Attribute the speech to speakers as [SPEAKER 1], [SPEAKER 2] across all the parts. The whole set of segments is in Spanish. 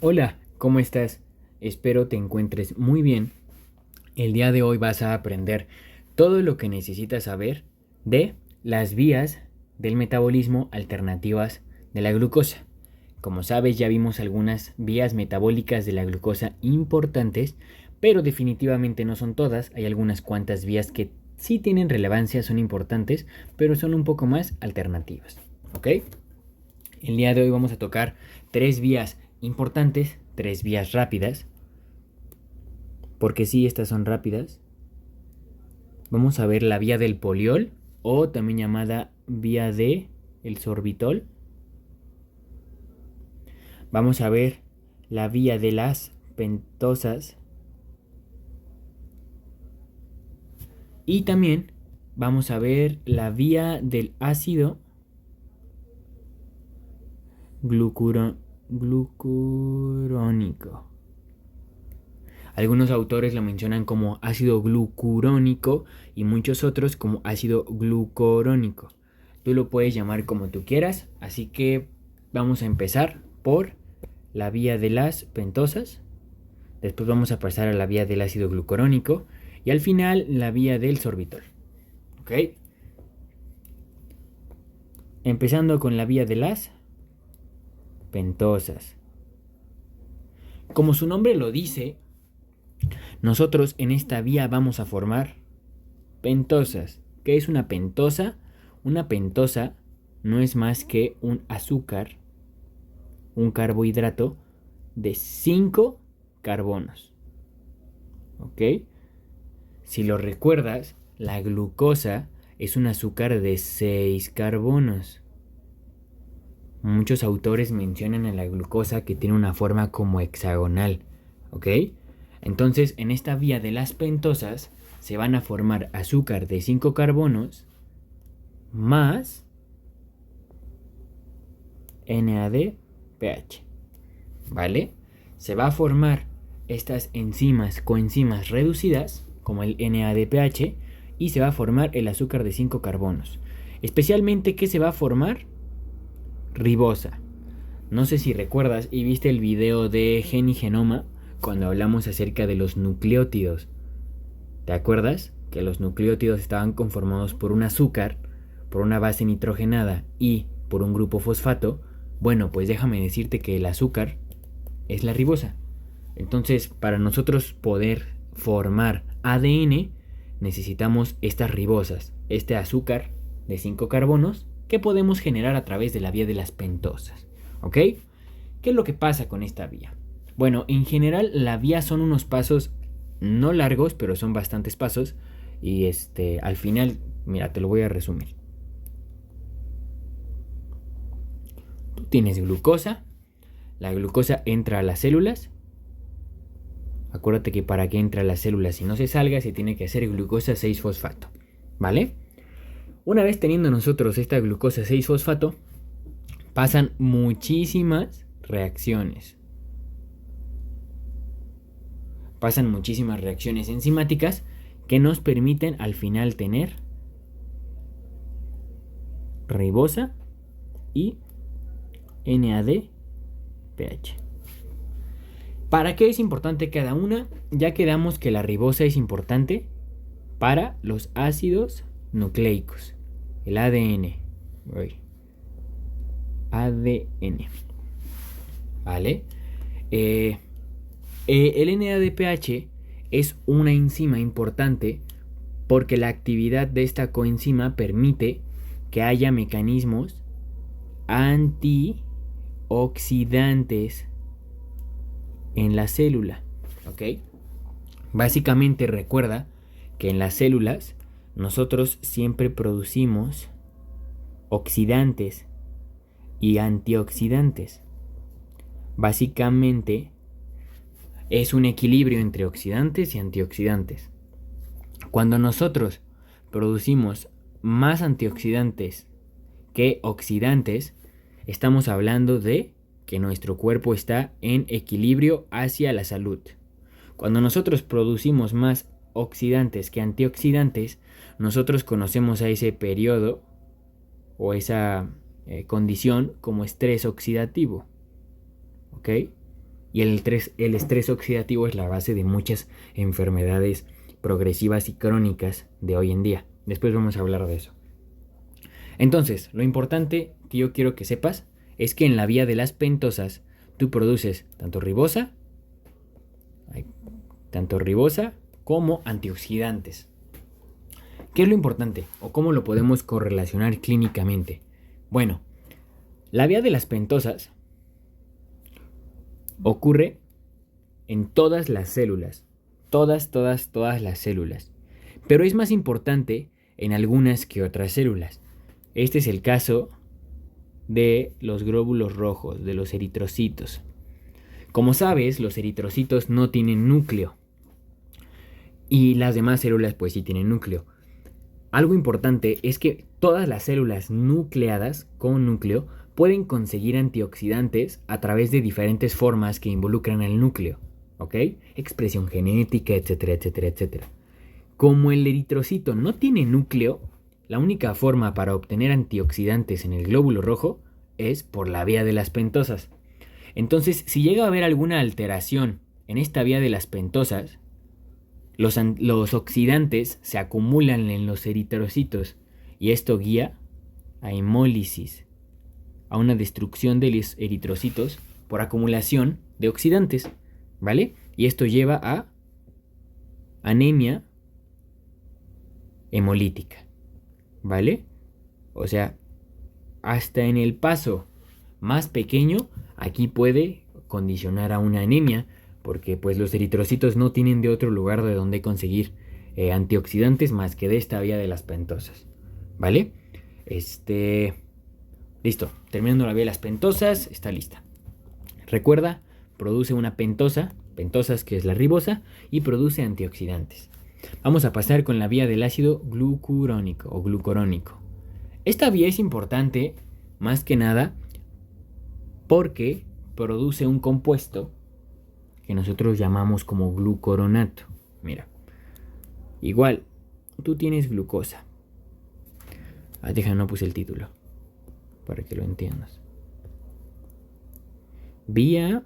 [SPEAKER 1] Hola, ¿cómo estás? Espero te encuentres muy bien. El día de hoy vas a aprender todo lo que necesitas saber de las vías del metabolismo alternativas de la glucosa. Como sabes, ya vimos algunas vías metabólicas de la glucosa importantes, pero definitivamente no son todas. Hay algunas cuantas vías que sí tienen relevancia, son importantes, pero son un poco más alternativas. ¿Ok? El día de hoy vamos a tocar tres vías importantes, tres vías rápidas, porque sí, estas son rápidas. Vamos a ver la vía del poliol, o también llamada vía de el sorbitol. Vamos a ver la vía de las pentosas. Y también vamos a ver la vía del ácido glucurónico. Algunos autores lo mencionan como ácido glucurónico y muchos otros como ácido glucurónico. Tú lo puedes llamar como tú quieras, así que vamos a empezar por la vía de las pentosas. Después vamos a pasar a la vía del ácido glucurónico y al final la vía del sorbitol. ¿Ok? Empezando con la vía de las pentosas. Como su nombre lo dice, nosotros en esta vía vamos a formar pentosas. ¿Qué es una pentosa? Una pentosa no es más que un azúcar, un carbohidrato de 5 carbonos. ¿Ok? Si lo recuerdas, la glucosa es un azúcar de 6 carbonos. Muchos autores mencionan a la glucosa que tiene una forma como hexagonal. ¿Ok? Entonces, en esta vía de las pentosas se van a formar azúcar de 5 carbonos más NADPH. ¿Vale? Se va a formar estas enzimas, coenzimas reducidas, como el NADPH, y se va a formar el azúcar de 5 carbonos. Especialmente, ¿qué se va a formar? Ribosa. No sé si recuerdas y viste el video de Gen y Genoma cuando hablamos acerca de los nucleótidos. ¿Te acuerdas? Que los nucleótidos estaban conformados por un azúcar, por una base nitrogenada y por un grupo fosfato. Bueno, pues déjame decirte que el azúcar es la ribosa. Entonces, para nosotros poder formar ADN, necesitamos estas ribosas, este azúcar de 5 carbonos que podemos generar a través de la vía de las pentosas. ¿Ok? ¿Qué es lo que pasa con esta vía? Bueno, en general la vía son unos pasos no largos, pero son bastantes pasos. Y al final, mira, te lo voy a resumir. Tú tienes glucosa, la glucosa entra a las células. Acuérdate que para que entre a las células y no se salga, se tiene que hacer glucosa 6-fosfato. ¿Vale? Una vez teniendo nosotros esta glucosa 6-fosfato, pasan muchísimas reacciones. Pasan muchísimas reacciones enzimáticas que nos permiten al final tener ribosa y NADPH. ¿Para qué es importante cada una? Ya quedamos que la ribosa es importante para los ácidos nucleicos, el ADN. ADN. ¿Vale? El NADPH es una enzima importante porque la actividad de esta coenzima permite que haya mecanismos antioxidantes en la célula. ¿Ok? Básicamente recuerda que en las células nosotros siempre producimos oxidantes y antioxidantes. Básicamente es un equilibrio entre oxidantes y antioxidantes. Cuando nosotros producimos más antioxidantes que oxidantes, estamos hablando de que nuestro cuerpo está en equilibrio hacia la salud. Cuando nosotros producimos más oxidantes que antioxidantes, nosotros conocemos a ese periodo o esa condición como estrés oxidativo. ¿Ok? Y el estrés oxidativo es la base de muchas enfermedades progresivas y crónicas de hoy en día. Después vamos a hablar de eso. Entonces, lo importante que yo quiero que sepas es que en la vía de las pentosas tú produces tanto ribosa como antioxidantes. ¿Qué es lo importante o cómo lo podemos correlacionar clínicamente? Bueno, la vía de las pentosas ocurre en todas las células, todas las células, pero es más importante en algunas que otras células. Este es el caso de los glóbulos rojos, de los eritrocitos. Como sabes, los eritrocitos no tienen núcleo y las demás células pues sí tienen núcleo. Algo importante es que todas las células nucleadas con núcleo pueden conseguir antioxidantes a través de diferentes formas que involucran al núcleo, ¿ok? Expresión genética, etcétera, etcétera, etcétera. Como el eritrocito no tiene núcleo, la única forma para obtener antioxidantes en el glóbulo rojo es por la vía de las pentosas. Entonces, si llega a haber alguna alteración en esta vía de las pentosas, los oxidantes se acumulan en los eritrocitos y esto guía a hemólisis, a una destrucción de los eritrocitos por acumulación de oxidantes, ¿vale? Y esto lleva a anemia hemolítica, ¿vale? O sea, hasta en el paso más pequeño, aquí puede condicionar a una anemia, porque pues los eritrocitos no tienen de otro lugar de donde conseguir antioxidantes más que de esta vía de las pentosas, ¿vale? Listo, terminando la vía de las pentosas, está lista. Recuerda, produce una pentosas que es la ribosa, y produce antioxidantes. Vamos a pasar con la vía del ácido glucurónico o glucurónico. Esta vía es importante más que nada porque produce un compuesto que nosotros llamamos como glucoronato. Mira, igual, tú tienes glucosa. No puse el título para que lo entiendas. Vía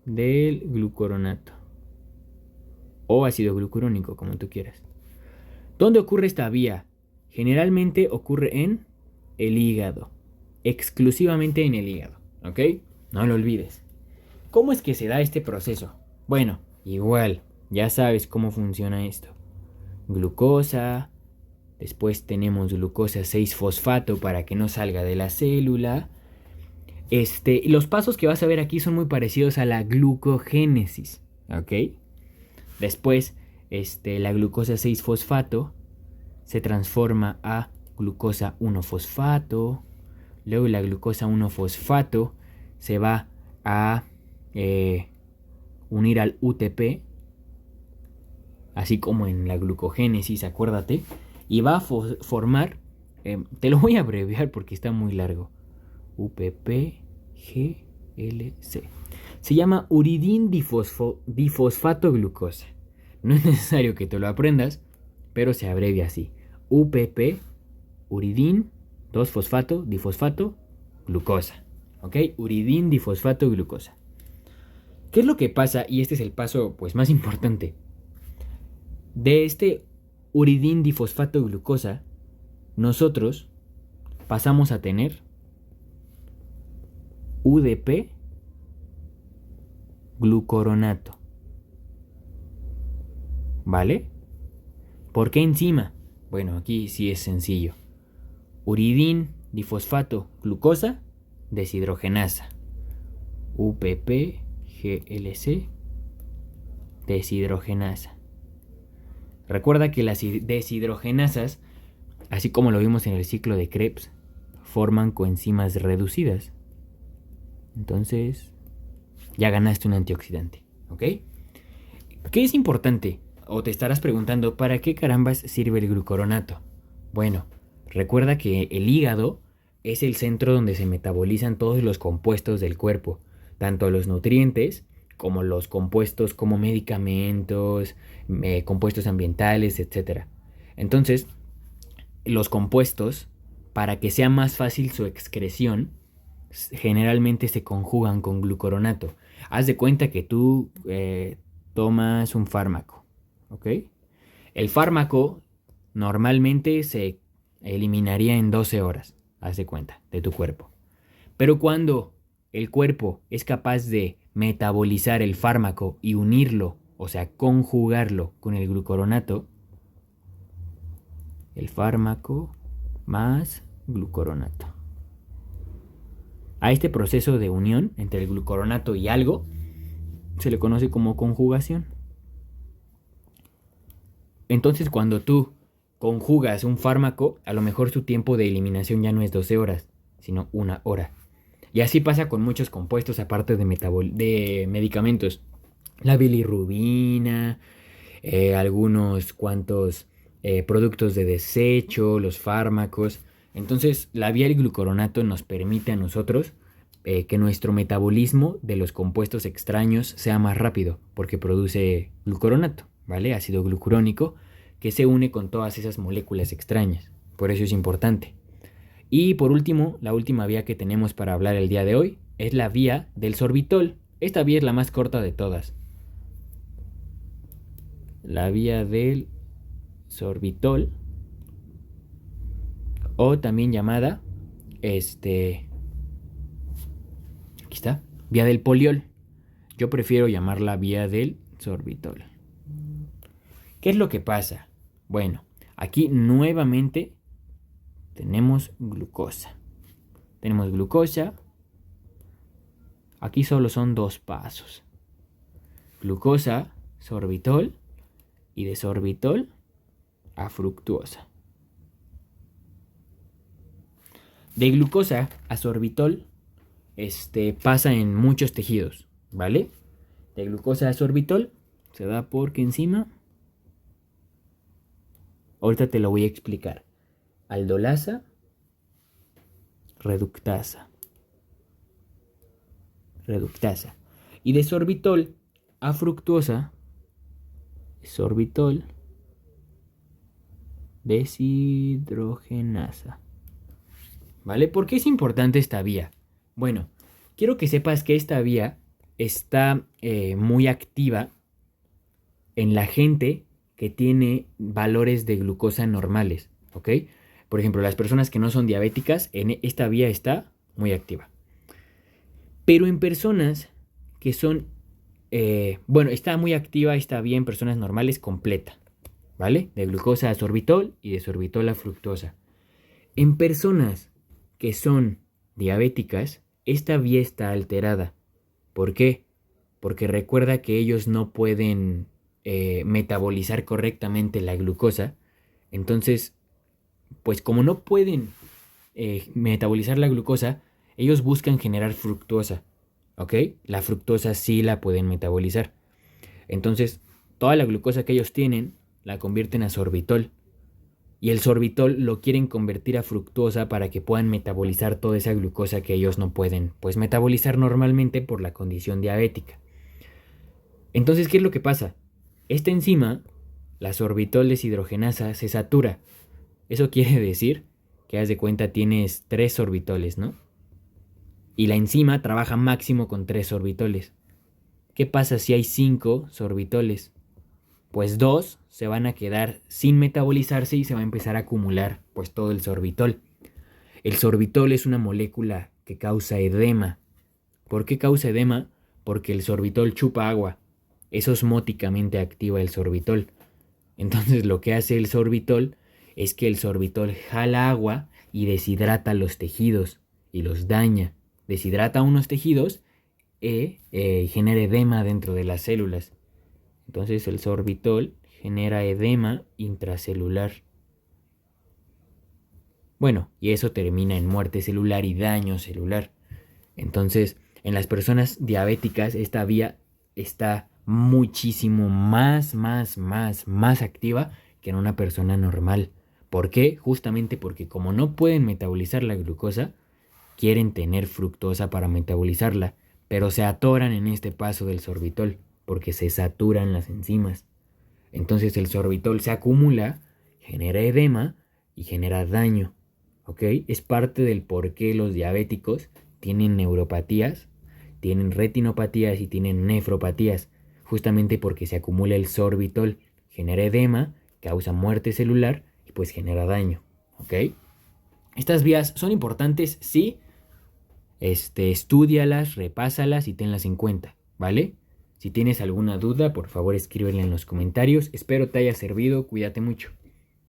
[SPEAKER 1] del glucoronato o ácido glucurónico, como tú quieras. ¿Dónde ocurre esta vía? Generalmente ocurre en el hígado, exclusivamente en el hígado, ¿ok? No lo olvides. ¿Cómo es que se da este proceso? Bueno, igual, ya sabes cómo funciona esto. Glucosa, después tenemos glucosa 6-fosfato para que no salga de la célula. Los pasos que vas a ver aquí son muy parecidos a la glucogénesis, ¿ok? Después, la glucosa 6-fosfato se transforma a glucosa 1-fosfato. Luego la glucosa 1-fosfato se va a unir al UTP, así como en la glucogénesis, acuérdate, y va a formar, te lo voy a abreviar porque está muy largo, UPP GLC. Se llama uridín difosfato glucosa. No es necesario que te lo aprendas, pero se abrevia así. UPP, uridín 2-fosfato, difosfato, glucosa. ¿Ok? Uridín difosfato glucosa. ¿Qué es lo que pasa? Y este es el paso pues más importante. De este uridín difosfato glucosa, nosotros pasamos a tener UDP glucoronato. ¿Vale? ¿Por qué enzima? Bueno, aquí sí es sencillo. Uridín difosfato glucosa deshidrogenasa. UPP GLC deshidrogenasa. Recuerda que las deshidrogenasas, así como lo vimos en el ciclo de Krebs, forman coenzimas reducidas. Entonces, ya ganaste un antioxidante, ¿ok? ¿Qué es importante? O te estarás preguntando, ¿para qué carambas sirve el glucoronato? Bueno, recuerda que el hígado es el centro donde se metabolizan todos los compuestos del cuerpo, tanto los nutrientes como los compuestos como medicamentos, compuestos ambientales, etc. Entonces, los compuestos, para que sea más fácil su excreción, generalmente se conjugan con glucoronato. Haz de cuenta que tú tomas un fármaco, ¿ok? El fármaco normalmente se eliminaría en 12 horas, haz de cuenta, de tu cuerpo. Pero cuando el cuerpo es capaz de metabolizar el fármaco y unirlo, o sea, conjugarlo con el glucoronato, el fármaco más glucoronato. A este proceso de unión entre el glucoronato y algo se le conoce como conjugación. Entonces, cuando tú conjugas un fármaco, a lo mejor su tiempo de eliminación ya no es 12 horas, sino 1 hora. Y así pasa con muchos compuestos aparte de medicamentos. La bilirrubina, algunos cuantos productos de desecho, los fármacos. Entonces, la vía del glucoronato nos permite a nosotros que nuestro metabolismo de los compuestos extraños sea más rápido, porque produce glucoronato, ¿vale? Ácido glucurónico, que se une con todas esas moléculas extrañas. Por eso es importante. Y por último, la última vía que tenemos para hablar el día de hoy es la vía del sorbitol. Esta vía es la más corta de todas. La vía del sorbitol, o también llamada, aquí está, vía del poliol. Yo prefiero llamarla vía del sorbitol. ¿Qué es lo que pasa? Bueno, aquí nuevamente tenemos glucosa. Tenemos glucosa. Aquí solo son 2 pasos. Glucosa, sorbitol, y de sorbitol a fructuosa. De glucosa a sorbitol pasa en muchos tejidos, ¿vale? De glucosa a sorbitol se da por qué enzima. Ahorita te lo voy a explicar. Aldolasa, reductasa. Y de sorbitol a fructuosa, sorbitol deshidrogenasa. ¿Vale? ¿Por qué es importante esta vía? Bueno, quiero que sepas que esta vía está muy activa en la gente que tiene valores de glucosa normales, ¿ok? Por ejemplo, las personas que no son diabéticas, esta vía está muy activa. Pero en personas que son, está muy activa esta vía en personas normales completa, ¿vale? De glucosa a sorbitol y de sorbitol a fructosa. En personas que son diabéticas, esta vía está alterada. ¿Por qué? Porque recuerda que ellos no pueden metabolizar correctamente la glucosa. Entonces, pues como no pueden metabolizar la glucosa, ellos buscan generar fructosa, ¿ok? La fructosa sí la pueden metabolizar. Entonces, toda la glucosa que ellos tienen la convierten a sorbitol. Y el sorbitol lo quieren convertir a fructosa para que puedan metabolizar toda esa glucosa que ellos no pueden, pues, metabolizar normalmente por la condición diabética. Entonces, ¿qué es lo que pasa? Esta enzima, la sorbitol deshidrogenasa, se satura. Eso quiere decir que, haz de cuenta, tienes 3 sorbitoles, ¿no? Y la enzima trabaja máximo con 3 sorbitoles. ¿Qué pasa si hay 5 sorbitoles? Pues 2 se van a quedar sin metabolizarse y se va a empezar a acumular pues todo el sorbitol. El sorbitol es una molécula que causa edema. ¿Por qué causa edema? Porque el sorbitol chupa agua. Es osmóticamente activa el sorbitol. Entonces lo que hace el sorbitol es que el sorbitol jala agua y deshidrata los tejidos y los daña. Deshidrata unos tejidos y genera edema dentro de las células. Entonces el sorbitol genera edema intracelular. Bueno, y eso termina en muerte celular y daño celular. Entonces, en las personas diabéticas esta vía está muchísimo más activa que en una persona normal. ¿Por qué? Justamente porque como no pueden metabolizar la glucosa, quieren tener fructosa para metabolizarla, pero se atoran en este paso del sorbitol porque se saturan las enzimas. Entonces el sorbitol se acumula, genera edema y genera daño, ¿ok? Es parte del por qué los diabéticos tienen neuropatías, tienen retinopatías y tienen nefropatías, justamente porque se acumula el sorbitol, genera edema, causa muerte celular y pues genera daño, ¿ok? Estas vías son importantes, sí, estúdialas, repásalas y tenlas en cuenta, ¿vale? Si tienes alguna duda, por favor escríbela en los comentarios. Espero te haya servido, cuídate mucho.